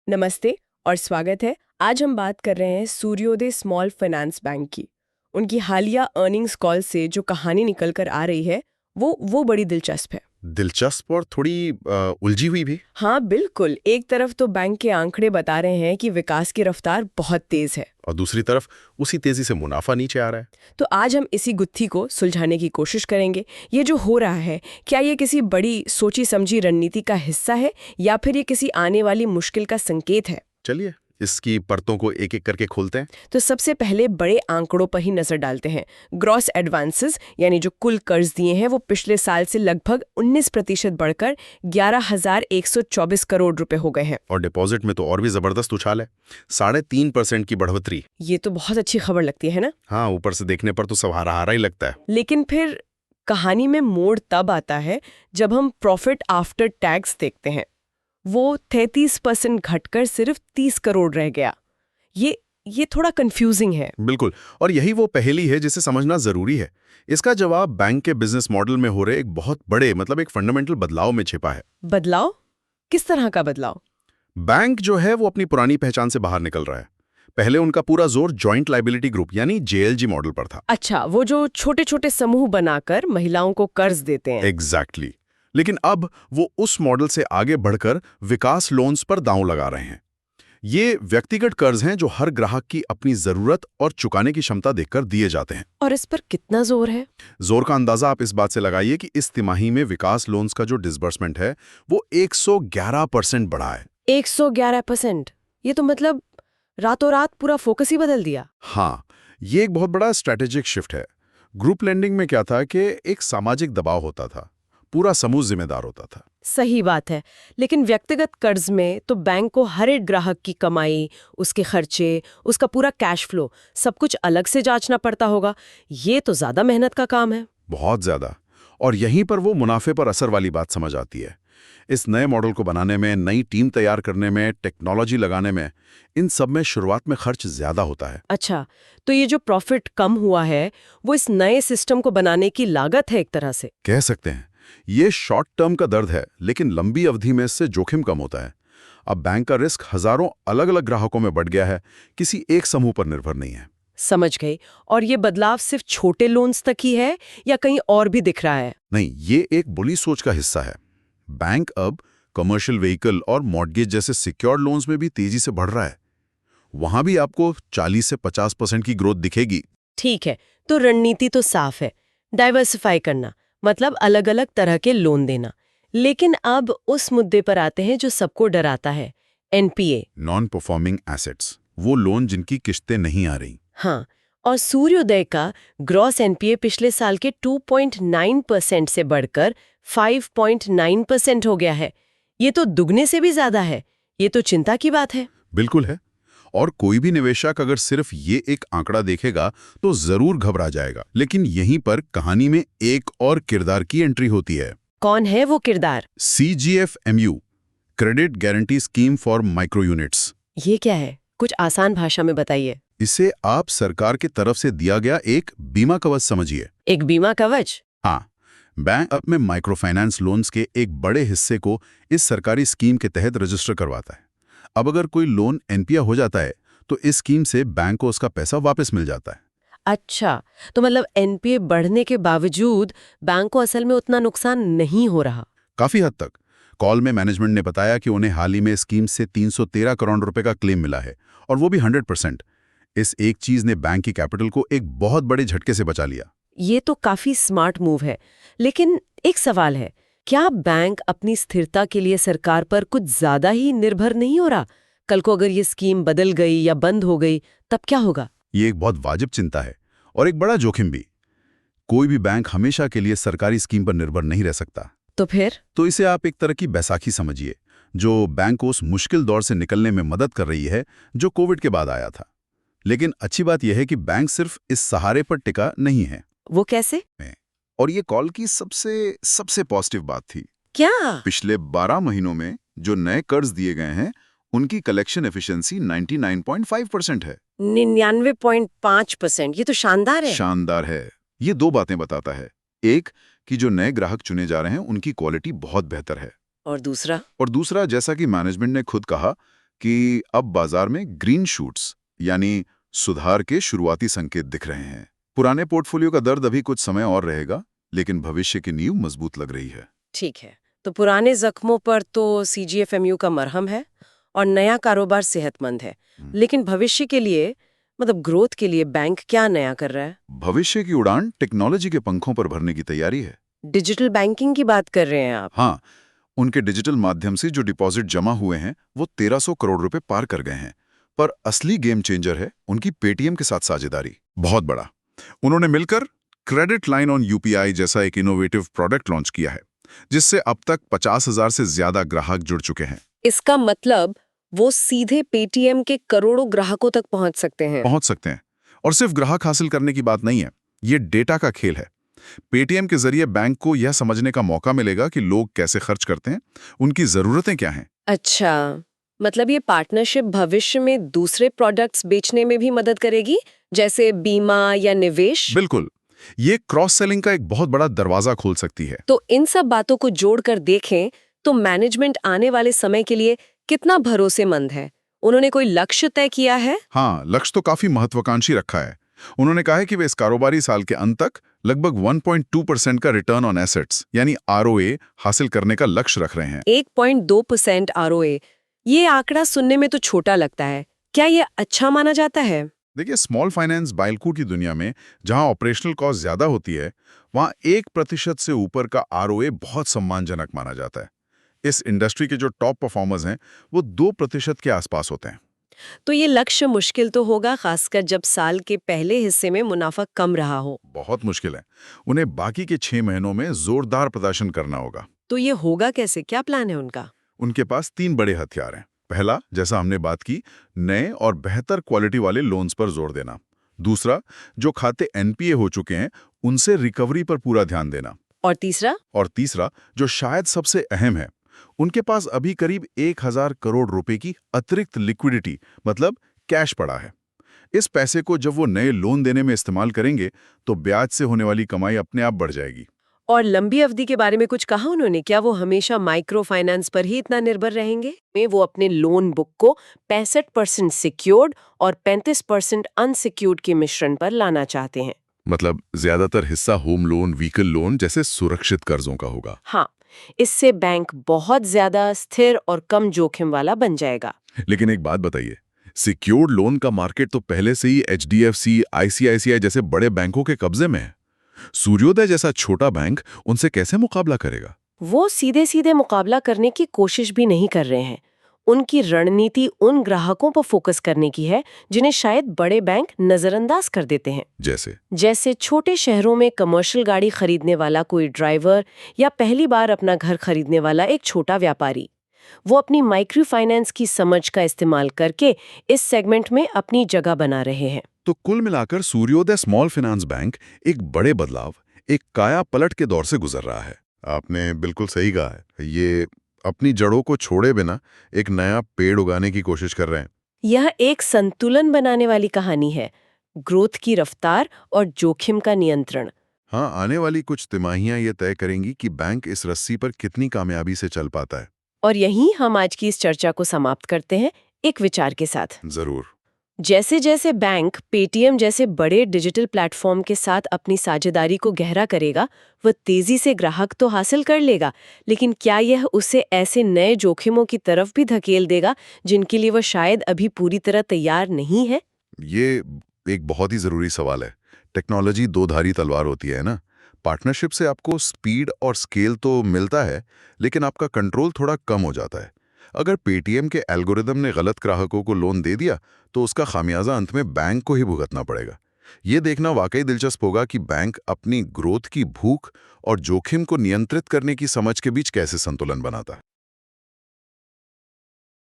नमस्ते और स्वागत है। आज हम बात कर रहे हैं सूर्योदय स्मॉल फाइनेंस बैंक की। उनकी हालिया अर्निंग्स कॉल से जो कहानी निकल कर आ रही है वो बड़ी दिलचस्प है। दिलचस्प और थोड़ी उलझी हुई भी। हाँ बिल्कुल, एक तरफ तो बैंक के आंकड़े बता रहे हैं कि विकास की रफ्तार बहुत तेज है और दूसरी तरफ उसी तेजी से मुनाफा नीचे आ रहा है। तो आज हम इसी गुत्थी को सुलझाने की कोशिश करेंगे। ये जो हो रहा है, क्या ये किसी बड़ी सोची समझी रणनीति का हिस्सा है या फिर ये किसी आने वाली मुश्किल का संकेत है? चलिए इसकी परतों को एक एक करके खोलते हैं। तो सबसे पहले बड़े आंकड़ों पर ही नजर डालते हैं। ग्रॉस एडवांसेस यानी जो कुल कर्ज दिए हैं वो पिछले साल से लगभग 19% बढ़कर 11,124 करोड़ रुपए हो गए हैं। और डिपॉजिट में तो और भी जबरदस्त उछाल है, 3.5% की बढ़ोतरी। ये तो बहुत अच्छी खबर लगती है ना? हाँ, ऊपर से देखने पर तो सब हारा हारा ही लगता है। लेकिन फिर कहानी में मोड़ तब आता है जब हम प्रॉफिट आफ्टर टैक्स देखते हैं। वो 33% घटकर सिर्फ 30 करोड़ रह गया। ये थोड़ा कंफ्यूजिंग है। बिल्कुल, और यही वो पहेली है जिसे समझना जरूरी है। इसका जवाब बैंक के बिजनेस मॉडल में हो रहे एक बहुत बड़े एक फंडामेंटल बदलाव में छिपा है। बदलाव? किस तरह का बदलाव? बैंक जो है वो अपनी पुरानी पहचान से बाहर निकल रहा है। पहले उनका पूरा जोर जॉइंट लायबिलिटी ग्रुप यानी जेएलजी मॉडल पर था। अच्छा, वो जो छोटे छोटे समूह बनाकर महिलाओं को कर्ज देते हैं। एग्जैक्टली। लेकिन अब वो उस मॉडल से आगे बढ़कर विकास लोन्स पर दांव लगा रहे हैं। ये व्यक्तिगत कर्ज हैं जो हर ग्राहक की अपनी जरूरत और चुकाने की क्षमता देखकर दिए जाते हैं। और इस पर कितना जोर है? जोर का अंदाजा आप इस बात से लगाइए कि इस तिमाही में विकास लोन्स का जो डिसबर्समेंट है वो 111% बढ़ा है। 111%? ये तो मतलब रातों रात पूरा फोकस ही बदल दिया। हाँ, ये एक बहुत बड़ा स्ट्रैटेजिक शिफ्ट है। ग्रुप लेंडिंग में क्या था कि एक सामाजिक दबाव होता था, पूरा समूह जिम्मेदार होता था। सही बात है। लेकिन व्यक्तिगत कर्ज में तो बैंक को हर एक ग्राहक की कमाई, उसके खर्चे, उसका पूरा कैश फ्लो सब कुछ अलग से जांचना पड़ता होगा। ये तो ज्यादा मेहनत का काम है। बहुत ज्यादा। और यहीं पर वो मुनाफे पर असर वाली बात समझ आती है। इस नए मॉडल को बनाने में, नई टीम तैयार करने में, टेक्नोलॉजी लगाने में, इन सब में शुरुआत में खर्च ज्यादा होता है। अच्छा, तो ये जो प्रॉफिट कम हुआ है वो इस नए सिस्टम को बनाने की लागत है एक तरह से। कह सकते हैं ये शॉर्ट टर्म का दर्द है, लेकिन लंबी अवधि में इससे जोखिम कम होता है। अब बैंक का रिस्क हजारों अलग अलग ग्राहकों में बढ़ गया है, किसी एक समूह पर निर्भर नहीं है। समझ गई। और ये बदलाव सिर्फ छोटे लोन्स तक ही है या कहीं और भी दिख रहा है? नहीं, ये एक बुरी सोच का हिस्सा है। बैंक अब कमर्शियल व्हीकल और मॉर्गेज जैसे सिक्योर्ड लोन्स में भी तेजी से बढ़ रहा है। वहां भी आपको 40 से 50% की ग्रोथ दिखेगी। ठीक है, तो रणनीति तो साफ है, डाइवर्सिफाई करना, मतलब अलग अलग तरह के लोन देना। लेकिन अब उस मुद्दे पर आते हैं जो सबको डराता है, एनपीए। नॉन परफॉर्मिंग एसेट्स, वो लोन जिनकी किश्तें नहीं आ रही। हाँ, और सूर्योदय का ग्रॉस एनपीए पिछले साल के 2.9% से बढ़कर 5.9% हो गया है। ये तो दुगने से भी ज्यादा है। ये तो चिंता की बात है। बिल्कुल है। और कोई भी निवेशक अगर सिर्फ ये एक आंकड़ा देखेगा तो जरूर घबरा जाएगा। लेकिन यहीं पर कहानी में एक और किरदार की एंट्री होती है। कौन है वो किरदार? CGFMU, credit guarantee scheme for micro units. ये क्या है? कुछ आसान भाषा में बताइए। इसे आप सरकार की तरफ से दिया गया एक बीमा कवच समझिए। एक बीमा कवच? हाँ, बैंक अपने माइक्रो फाइनेंस लोन्स के एक बड़े हिस्से को इस सरकारी स्कीम के तहत रजिस्टर करवाता है। अब अगर कोई लोन एनपीए हो जाता है तो इस स्कीम से बैंक को उसका पैसा वापस मिल जाता है। अच्छा, तो मतलब एनपीए बढ़ने के बावजूद बैंक को असल में उतना नुकसान नहीं हो रहा? काफी हद तक। कॉल में मैनेजमेंट ने बताया कि उन्हें हाल ही में स्कीम से 313 करोड़ रुपए का क्लेम मिला है, और वो भी 100%। इस एक चीज ने बैंक की कैपिटल को एक बहुत बड़े झटके से बचा लिया। ये तो काफी स्मार्ट मूव है। लेकिन एक सवाल है, क्या बैंक अपनी स्थिरता के लिए सरकार पर कुछ ज्यादा ही निर्भर नहीं हो रहा? कल को अगर ये स्कीम बदल गई या बंद हो गई तब क्या होगा? ये एक बहुत वाजिब चिंता है और एक बड़ा जोखिम भी। कोई भी बैंक हमेशा के लिए सरकारी स्कीम पर निर्भर नहीं रह सकता। तो फिर? तो इसे आप एक तरह की बैसाखी समझिए, जो बैंक को उस मुश्किल दौर से निकलने में मदद कर रही है जो कोविड के बाद आया था। लेकिन अच्छी बात यह है कि बैंक सिर्फ इस सहारे पर टिका नहीं है। वो कैसे? और ये कॉल की सबसे पॉजिटिव बात थी। क्या? पिछले 12 महीनों में जो नए कर्ज दिए गए हैं उनकी कलेक्शन एफिशिएंसी 99.5% है। 99.5%? ये तो शानदार है। शानदार है। ये दो बातें बताता है। एक, कि जो नए ग्राहक चुने जा रहे हैं उनकी क्वालिटी बहुत बेहतर है। और दूसरा? और दूसरा, जैसा कि मैनेजमेंट ने खुद कहा कि अब बाजार में ग्रीन शूट्स यानी सुधार के शुरुआती संकेत दिख रहे हैं। पुराने पोर्टफोलियो का दर्द अभी कुछ समय और रहेगा, लेकिन भविष्य की नींव मजबूत लग रही है। ठीक है, तो पुराने जख्मों पर तो CGFMU का मरहम है और नया कारोबार सेहतमंद है, लेकिन भविष्य के लिए मतलब ग्रोथ के लिए बैंक क्या नया कर रहा है? भविष्य की उड़ान टेक्नोलॉजी के पंखों पर भरने की तैयारी है। डिजिटल बैंकिंग की बात कर रहे हैं आप? हाँ, उनके डिजिटल माध्यम से जो डिपॉजिट जमा हुए हैं वो 1300 करोड़ रुपए पार कर गए हैं। पर असली गेम चेंजर है उनकी पेटीएम के साथ साझेदारी, बहुत बड़ा। उन्होंने मिलकर क्रेडिट लाइन ऑन यूपीआई जैसा एक इनोवेटिव प्रोडक्ट लॉन्च किया है, जिससे अब तक 50,000 से ज्यादा ग्राहक जुड़ चुके हैं। इसका मतलब वो सीधे पेटीएम के करोड़ों ग्राहकों तक पहुंच सकते हैं। और सिर्फ ग्राहक हासिल करने की बात नहीं है, ये डेटा का खेल है। पेटीएम के जरिए बैंक को यह समझने का मौका मिलेगा कि लोग कैसे खर्च करते हैं, उनकी जरूरतें क्या हैं। अच्छा, मतलब ये पार्टनरशिप भविष्य में दूसरे प्रोडक्ट्स बेचने में भी मदद करेगी, जैसे बीमा या निवेश? बिल्कुल, ये क्रॉस सेलिंग का एक बहुत बड़ा दरवाजा खोल सकती है। तो इन सब बातों को जोड़कर देखें तो मैनेजमेंट आने वाले समय के लिए कितना भरोसेमंद है? उन्होंने कोई लक्ष्य तय किया है? हाँ, लक्ष्य तो काफी महत्वाकांक्षी रखा है। उन्होंने कहा है कि वे इस कारोबारी साल के अंत तक लगभग 1.2% का रिटर्न ऑन एसेट्स यानी ROA हासिल करने का लक्ष्य रख रहे हैं। 1.2% ROA, ये आंकड़ा सुनने में तो छोटा लगता है। क्या ये अच्छा माना जाता है? देखिए, स्मॉल फाइनेंस बाइलकूट की दुनिया में जहां ऑपरेशनल कॉस्ट ज्यादा होती है, वहां 1% से ऊपर का ROA बहुत सम्मानजनक माना जाता है। इस इंडस्ट्री के जो टॉप परफॉर्मर्स हैं वो 2% के आसपास होते हैं। तो ये लक्ष्य मुश्किल तो होगा, खासकर जब साल के पहले हिस्से में मुनाफा कम रहा हो। बहुत मुश्किल है। उन्हें बाकी के 6 महीनों में जोरदार प्रदर्शन करना होगा। तो ये होगा कैसे? क्या प्लान है उनका? उनके पास 3 बड़े हथियार हैं। पहला, जैसा हमने बात की, नए और बेहतर क्वालिटी वाले लोन्स पर जोर देना। दूसरा, जो खाते NPA हो चुके हैं उनसे रिकवरी पर पूरा ध्यान देना। और तीसरा, जो शायद सबसे अहम है, उनके पास अभी करीब 1000 करोड़ रुपए की अतिरिक्त लिक्विडिटी मतलब कैश पड़ा है। इस पैसे को जब वो नए लोन देने में इस्तेमाल करेंगे तो ब्याज से होने वाली कमाई अपने आप बढ़ जाएगी। और लंबी अवधि के बारे में कुछ कहा उन्होंने? क्या वो हमेशा माइक्रो फाइनेंस पर ही इतना निर्भर रहेंगे? वो अपने लोन बुक को 65% सिक्योर्ड और 35% अनसिक्योर्ड के मिश्रण पर लाना चाहते हैं। मतलब ज्यादातर हिस्सा होम लोन, व्हीकल लोन जैसे सुरक्षित कर्जों का होगा। हाँ, इससे बैंक बहुत ज्यादा स्थिर और कम जोखिम वाला बन जाएगा। लेकिन एक बात बताइए, सिक्योर्ड लोन का मार्केट तो पहले से ही HDFC, ICICI जैसे बड़े बैंकों के कब्जे में है। सूर्योदय जैसा छोटा बैंक उनसे कैसे मुकाबला करेगा? वो सीधे सीधे मुकाबला करने की कोशिश भी नहीं कर रहे हैं। उनकी रणनीति उन ग्राहकों पर फोकस करने की है जिन्हें शायद बड़े बैंक नजरअंदाज कर देते हैं। जैसे छोटे शहरों में कमर्शियल गाड़ी खरीदने वाला कोई ड्राइवर या पहली बार अपना घर खरीदने वाला एक छोटा व्यापारी। वो अपनी माइक्रो फाइनेंस की समझ का इस्तेमाल करके इस सेगमेंट में अपनी जगह बना रहे हैं। तो कुल मिलाकर सूर्योदय स्मॉल फाइनेंस बैंक एक बड़े बदलाव, एक काया पलट के दौर से गुजर रहा है। आपने बिल्कुल सही कहा है। ये अपनी जड़ों को छोड़े बिना एक नया पेड़ उगाने की कोशिश कर रहे हैं। यह एक संतुलन बनाने वाली कहानी है, ग्रोथ की रफ्तार और जोखिम का नियंत्रण। हाँ, आने वाली कुछ तिमाहियां ये तय करेंगी कि बैंक इस रस्सी पर कितनी कामयाबी से चल पाता है। और यहीं हम आज की इस चर्चा को समाप्त करते हैं एक विचार के साथ। जरूर। जैसे जैसे बैंक पेटीएम जैसे बड़े डिजिटल प्लेटफॉर्म के साथ अपनी साझेदारी को गहरा करेगा, वह तेजी से ग्राहक तो हासिल कर लेगा, लेकिन क्या यह उसे ऐसे नए जोखिमों की तरफ भी धकेल देगा जिनके लिए वह शायद अभी पूरी तरह तैयार नहीं है? ये एक बहुत ही जरूरी सवाल है। टेक्नोलॉजी दो धारी तलवार होती है ना। पार्टनरशिप से आपको स्पीड और स्केल तो मिलता है, लेकिन आपका कंट्रोल थोड़ा कम हो जाता है। अगर पेटीएम के एल्गोरिदम ने गलत ग्राहकों को लोन दे दिया तो उसका खामियाजा अंत में बैंक को ही भुगतना पड़ेगा। ये देखना वाकई दिलचस्प होगा कि बैंक अपनी ग्रोथ की भूख और जोखिम को नियंत्रित करने की समझ के बीच कैसे संतुलन बनाता है।